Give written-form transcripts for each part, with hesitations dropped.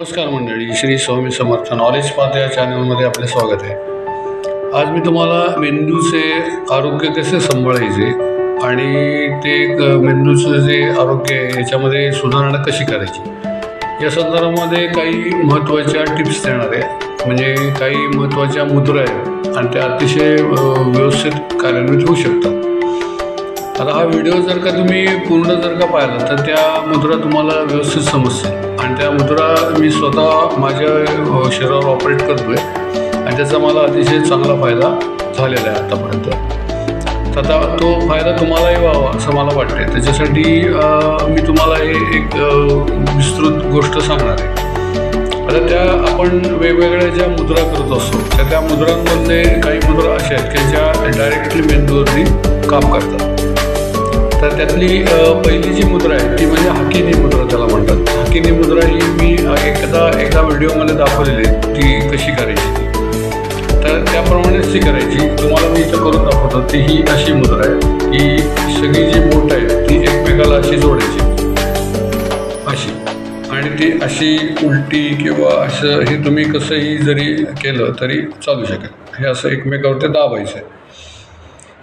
नमस्कार मंडळी, Shri Swami Samarth knowledge path या चॅनलमध्ये आपले स्वागत आहे। आज मी तुम्हाला मेंदूचे आरोग्य कसे सांभाळायचे आणि ते मेंदूचं जे आरोग्य आहे याच्यामध्ये सुधारणा कशी करायची या संदर्भामध्ये काही महत्त्वाच्या टिप्स देणार आहे। म्हणजे काही महत्त्वाच्या मुद्रा आहेत आणि त्या अतिशय व्यवस्थित कार्यान्वित होऊ शकतात। आता हा व्हिडिओ जर का तुम्ही पूर्ण जर का पाहिला तर त्या मुद्रा तुम्हाला व्यवस्थित समजतील आणि त्या मुद्रा मी स्वतः माझ्या शरीरावर ऑपरेट करतोय आणि त्याचा मला अतिशय चांगला फायदा झालेला आहे आतापर्यंत। आता तो फायदा तुम्हालाही व्हावा असं मला वाटते, त्याच्यासाठी मी तुम्हाला हे एक विस्तृत गोष्ट सांगणार आहे। आता त्या आपण वेगवेगळ्या ज्या मुद्रा करत असतो त्या मुद्रांमध्ये काही मुद्रा अशा आहेत की ज्या डायरेक्टली मेंदूवरती काम करतात। तर त्यातली पहिली जी मुद्रा आहे ती म्हणजे हाकिनी मुद्रा त्याला म्हणतात। हाकिनी मुद्रा ही मी एका व्हिडिओमध्ये दाखवलेली आहे ती कशी करायची, तर त्याप्रमाणेच ती करायची। तुम्हाला मी इथं करून दाखवतो ती ही अशी मुद्रा आहे की सगळी जी बोट आहे ती एकमेकाला अशी जोडायची अशी, आणि ती अशी उलटी किंवा असं हे तुम्ही कसंही जरी केलं तरी चालू शकेल। हे असं एकमेकावरती दाबायचं आहे,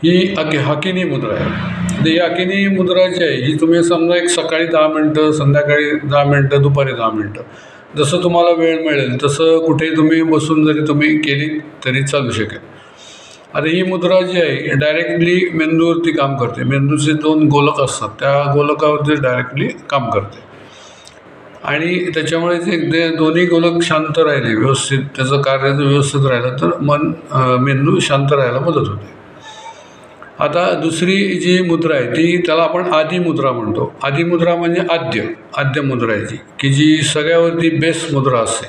ही हाकिनी मुद्रा आहे। ही हाकिनी मुद्रा जी आहे ही तुम्ही समजा एक सकाळी 10 मिनटं, संध्याकाळी 10 मिनटं, दुपारी 10 मिनटं जसं तुम्हाला वेळ मिळेल तसं कुठेही तुम्ही बसून जरी तुम्ही केली तरी चालू शकेल। आता ही मुद्रा जी आहे डायरेक्टली मेंदूवरती काम करते। मेंदूचे 2 गोलक असतात, त्या गोलकावरती डायरेक्टली काम करते आणि त्याच्यामुळे ते दोन्ही गोलक शांत राहिले, व्यवस्थित त्याचं कार्य व्यवस्थित राहिलं तर मेंदू शांत राहायला मदत होते। आता दुसरी जी मुद्रा आहे ती त्याला आपण आदी मुद्रा म्हणतो। आदी मुद्रा म्हणजे आद्य मुद्रा आहे की जी सगळ्यावरती बेस मुद्रा असते।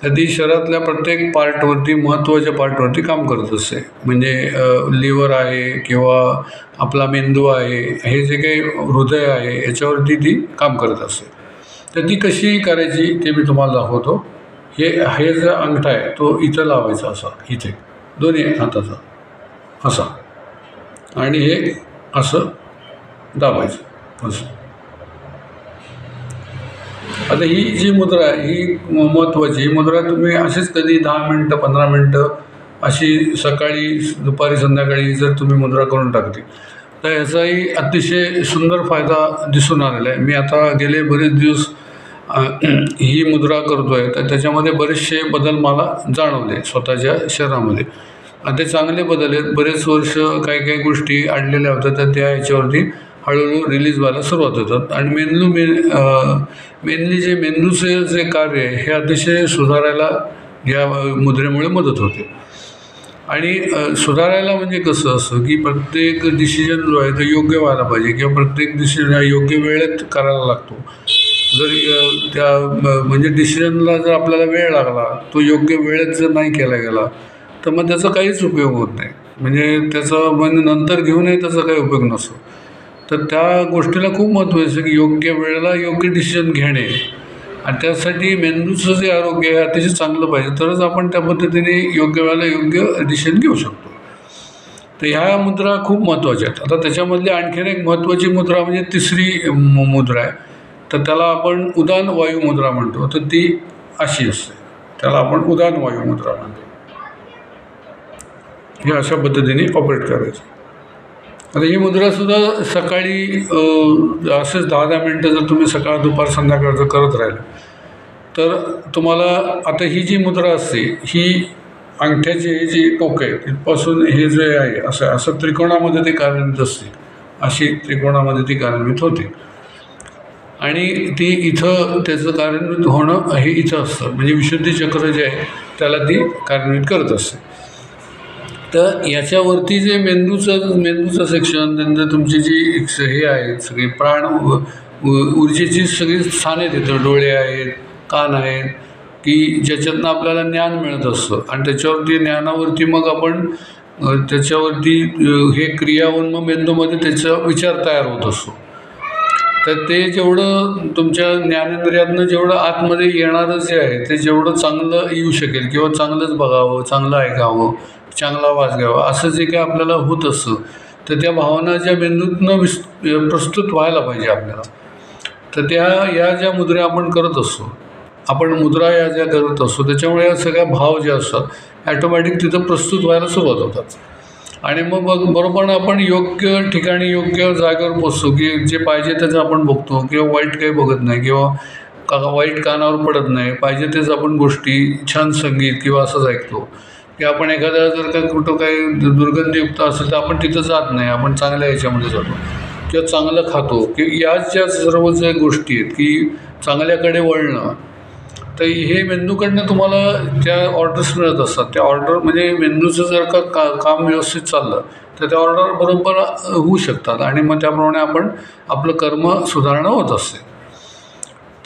तर ती शरीरातल्या प्रत्येक पार्टवरती, महत्त्वाच्या पार्टवरती काम करत असते। म्हणजे लिव्हर आहे किंवा आपला मेंदू आहे, हे जे काही हृदय आहे याच्यावरती ती काम करत असते। तर ती कशी करायची ते मी तुम्हाला दाखवतो। हे जो अंगठा आहे तो इथं लावायचा असा, इथे दोन्ही हाताचा असा, आणि हे असं दाबायचं असं। आता ही जी मुद्रा आहे ही महत्त्वाची मुद्रा तुम्ही अशीच कधी 10 मिनटं 15 मिनटं अशी सकाळी, दुपारी, संध्याकाळी जर तुम्ही मुद्रा करून टाकली तर याचाही अतिशय सुंदर फायदा दिसून आलेला आहे। मी आता गेले बरेच दिवस ही मुद्रा करतो आहे, तर त्याच्यामध्ये बरेचसे बदल मला जाणवले स्वतःच्या शरीरामध्ये आणि ते चांगले बदल आहेत। बरेच वर्ष काही गोष्टी अडलेल्या होत्या तर त्या याच्यावरती हळूहळू रिलीज व्हायला सुरुवात होतात आणि मेनली जे मेंदूचे जे कार्य आहे हे अतिशय सुधारायला या मुद्रेमुळे मदत होते। आणि सुधारायला म्हणजे कसं असं की प्रत्येक डिसिजन जो आहे तो योग्य व्हायला पाहिजे किंवा प्रत्येक डिसिजन हा योग्य वेळेत करायला लागतो। जर त्या म्हणजे डिसिजनला जर आपल्याला वेळ लागला, तो योग्य वेळेत जर नाही केला गेला तर मग त्याचा काहीच उपयोग होत नाही। म्हणजे त्याचा म्हणजे नंतर घेऊनही त्याचा काही उपयोग नसतो। तर त्या गोष्टीला खूप महत्त्व आहे की योग्य वेळेला योग्य डिसिजन घेणे, आणि त्यासाठी मेंदूचं जे आरोग्य आहे अतिशय चांगलं पाहिजे, तरच आपण त्या पद्धतीने योग्य वेळेला योग्य डिसिजन घेऊ शकतो। तर ह्या मुद्रा खूप महत्त्वाच्या आहेत। आता त्याच्यामधली आणखीन एक महत्त्वाची मुद्रा म्हणजे तिसरी मुद्रा आहे, तर त्याला आपण उदान वायू मुद्रा म्हणतो। तर ती अशी असते, त्याला आपण उदान वायू मुद्रा म्हणतो। हे अशा पद्धतीने ऑपरेट करायचं। आता ही मुद्रासुद्धा सकाळी असेच 10-10 मिनटं जर तुम्ही सकाळ, दुपार, संध्याकाळ जर करत राहिले तर तुम्हाला, आता ही जी मुद्रा असते ही अंगठ्याची जी टोक आहे तिथपासून हे जे आहे असं त्रिकोणामध्ये ते कार्यान्वित असते, अशी त्रिकोणामध्ये ती कार्यान्वित होते आणि ती इथं त्याचं कार्यान्वित होणं हे इथं असतं। म्हणजे विशुद्धी चक्र जे आहे त्याला ती कार्यान्वित करत असते। तर याच्यावरती जे मेंदूचं सेक्शन, नंतर तुमची जी हे आहेत सगळी प्राण ऊर्जेची सगळी स्थाने तिथं, डोळे आहेत, कान आहेत की ज्याच्यातनं आपल्याला ज्ञान मिळत असतं आणि त्याच्यावरती ज्ञानावरती मग आपण त्याच्यावरती हे क्रिया होऊन मग मेंदूमध्ये त्याचा विचार तयार होत असतो। तर ते जेवढं तुमच्या ज्ञानेंद्रियातनं जेवढं आतमध्ये येणारं जे आहे ते जेवढं चांगलं येऊ शकेल किंवा चांगलंच बघावं, चांगलं ऐकावं, चांगला आवाज घ्यावा, असं जे काही आपल्याला होत असतं तर त्या भावना ज्या मेंदूतनं प्रस्तुत व्हायला पाहिजे आपल्याला, तर या ज्या मुद्रा आपण करत असतो आपण मुद्रा या ज्या करत असतो त्याच्यामुळे या सगळ्या भाव जे असतात ॲटोमॅटिक तिथं प्रस्तुत व्हायला सुरुवात होतात आणि मग बरोबर आपण योग्य ठिकाणी योग्य जागेवर पोचतो की जे पाहिजे त्याचं आपण बघतो किंवा वाईट काही बघत नाही किंवा वाईट कानावर पडत नाही, पाहिजे तेच आपण गोष्टी छान संगीत किंवा असंच ऐकतो की आपण एखाद्या जर का कुठं काही दुर्गंधीयुक्त असेल तर आपण तिथं जात नाही, आपण चांगल्या ह्याच्यामध्ये जातो किंवा चांगलं खातो की याच ज्या सर्व ज्या गोष्टी आहेत की चांगल्याकडे वळणं, तर हे मेंदूकडनं तुम्हाला त्या ऑर्डर्स मिळत असतात. त्या ऑर्डर म्हणजे मेंदूचं जर का काम व्यवस्थित चाललं तर त्या ऑर्डर बरोबर होऊ शकतात आणि मग त्याप्रमाणे आपण आपलं कर्म सुधारणा होत असते.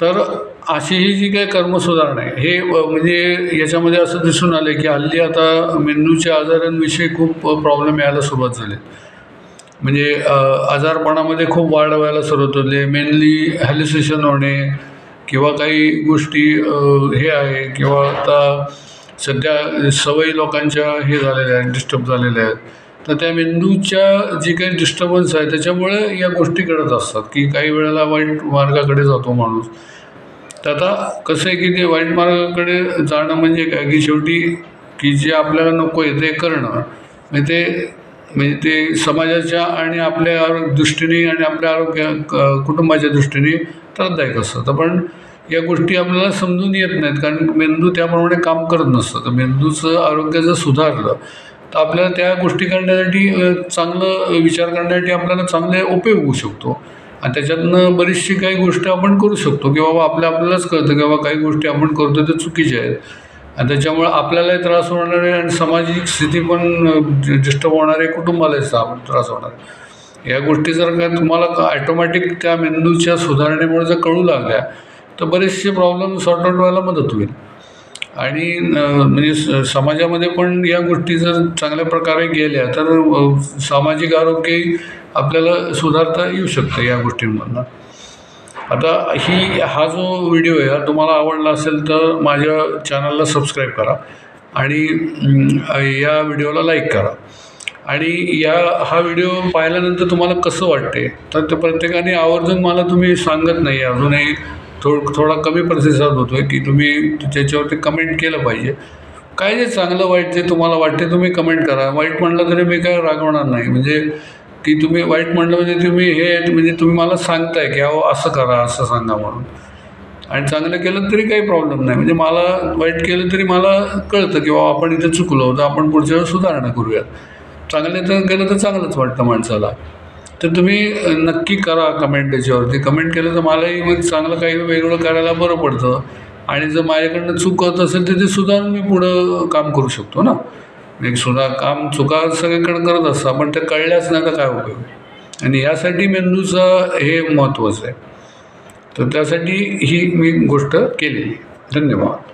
तर अशी ही जी काही कर्मसुधारणा आहे हे म्हणजे याच्यामध्ये असं दिसून आलं की हल्ली आता मेंदूच्या आजारांविषयी खूप प्रॉब्लेम यायला सुरुवात झाली. म्हणजे आजारपणामध्ये खूप वाढ व्हायला सुरुवात होते, मेनली हॅल्युसिनेशन होणे किंवा काही गोष्टी हे आहे किंवा आता सध्या सवयी लोकांच्या हे झालेल्या आहेत, डिस्टर्ब झालेल्या आहेत. तर त्या मेंदूच्या जी काही डिस्टर्बन्स आहे त्याच्यामुळे या गोष्टी घडत असतात की काही वेळेला वाईट मार्गाकडे जातो माणूस. तर आता कसं आहे की ते वाईट मार्गाकडे जाणं म्हणजे काय की शेवटी की जे आपल्याला नको आहे ते करणं म्हणजे ते समाजाच्या आणि आपल्या दृष्टीने आणि आपल्या कुटुंबाच्या दृष्टीने त्रासदायक असतं. तर पण या गोष्टी आपल्याला समजून येत नाहीत कारण मेंदू त्याप्रमाणे काम करत नसतं. तर मेंदूचं आरोग्य जर सुधारलं तर आपल्याला त्या गोष्टी करण्यासाठी चांगलं विचार करण्यासाठी आपल्याला चांगले उपयोग होऊ शकतो आणि त्याच्यातनं बरीचशी काही गोष्टी आपण करू शकतो की बाबा आपल्यालाच कळतं की बाबा काही गोष्टी आपण करतो त्या चुकीच्या आहेत आणि त्याच्यामुळे आपल्यालाही त्रास होणार आहे आणि सामाजिक स्थिती पण डिस्टर्ब होणार आहे, कुटुंबालाही त्रास होणार आहे. या गोष्टी जर का तुम्हाला ॲटोमॅटिक त्या मेंदूच्या सुधारणेमुळे जर कळू लागल्या तर बरेचसे प्रॉब्लेम सॉर्ट आउट व्हायला मदत होईल आणि म्हणजे समाजामध्ये पण या गोष्टी जर चांगल्या प्रकारे गेल्या तर सामाजिक आरोग्यही आपल्याला सुधारता येऊ शकतं या गोष्टींमधनं. आता हा जो व्हिडिओ आहे हा तुम्हाला आवडला असेल तर माझ्या चॅनलला सबस्क्राईब करा आणि या व्हिडिओला लाईक करा आणि हा व्हिडिओ पाहिल्यानंतर तुम्हाला कसं वाटते तर ते प्रत्येकाने आवर्जून मला तुम्ही सांगत नाही, अजूनही थोडा कमी प्रतिसाद होतो आहे की तुम्ही त्याच्यावरती कमेंट केलं पाहिजे. काय जे चांगलं वाईट जे तुम्हाला वाटते तुम्ही कमेंट करा. वाईट म्हणलं तरी मी काय रागवणार नाही, म्हणजे की तुम्ही वाईट म्हणलं म्हणजे तुम्ही मला सांगताय की अहो असं करा असं सांगा म्हणून, आणि चांगलं केलं तरी काही प्रॉब्लेम नाही. म्हणजे मला वाईट केलं तरी मला कळतं की बाबा आपण इथं चुकलो होतं, आपण पुढच्या वेळेस सुधारणा करूयात. चांगलं तर केलं तर चांगलंच वाटतं माणसाला. तर तुम्ही नक्की करा कमेंट त्याच्यावरती. कमेंट केलं तर मलाही मग चांगलं काही वेगळं करायला बरं पडतं आणि जर माझ्याकडनं चूक होत असेल तर ते सुधारून मी पुढं काम करू शकतो ना. एक चुका सगळीकडे करत असतं पण ते कळल्याच नाही तर काय उपयोग. आणि यासाठी मेंदूचं हे महत्त्वाचं आहे. तर त्यासाठी ही मी गोष्ट केलेली. धन्यवाद.